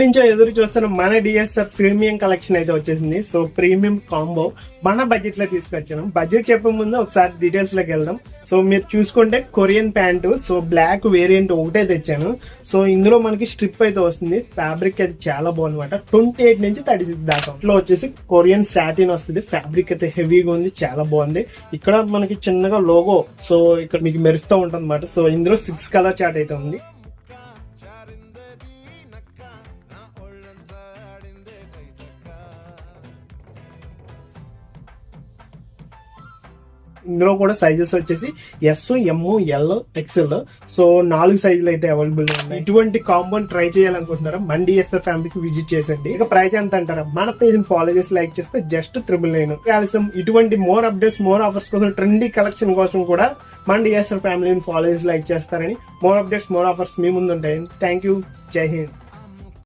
నుంచో ఎదురు చూస్తున్న మన డిఎస్ఆర్ ప్రీమియం కలెక్షన్ అయితే వచ్చేసింది. సో ప్రీమియం కాంబో మన బడ్జెట్ లో తీసుకొచ్చాను. బడ్జెట్ చెప్పే ముందు ఒకసారి డీటెయిల్స్ లోకి వెళ్దాం. సో మీరు చూసుకుంటే Korean pant, so black variant ఒకటే తెచ్చాను. సో ఇందులో మనకి స్ట్రిప్ అయితే వస్తుంది. ఫ్యాబ్రిక్ అయితే చాలా బాగుందన్నమాట. 28 నుంచి 36 దాకా. ఇట్లా వచ్చేసి కొరియన్ సాటిన్ వస్తుంది. ఫ్యాబ్రిక్ అయితే హెవీగా ఉంది, చాలా బాగుంది. ఇక్కడ మనకి చిన్నగా లోగో సో ఇక్కడ మీకు మెరుస్తూ ఉంటుంది అన్నమాట. సో ఇందులో 6 కలర్ చార్ట్ అయితే ఉంది. ఇందులో కూడా సైజెస్ వచ్చేసి ఎస్, ఎం, ఎల్, ఎక్స్ఎల్. సో 4 సైజులు అయితే అవైలబుల్ ఉన్నాయి. ఇటువంటి కాంబోని ట్రై చేయాలనుకుంటున్నారా మన డిఎస్ఆర్ ఫ్యామిలీకి విజిట్ చేసండి. ఇక ప్రైస్ ఎంత అంటారా, మన పేజ్ ని ఫాలో చేసి లైక్ చేస్తే జస్ట్ 999. ఆలస్యం ఇటువంటి మోర్ అప్డేట్స్, మోర్ ఆఫర్స్ కోసం, ట్రెండీ కలెక్షన్ కోసం కూడా మన డిఎస్ఆర్ ఫ్యామిలీని ఫాలో చేసి లైక్ చేస్తారని. మోర్ అప్డేట్స్, మోర్ ఆఫర్స్ మీ ముందు ఉంటాయి. Thank you. జై హింద్.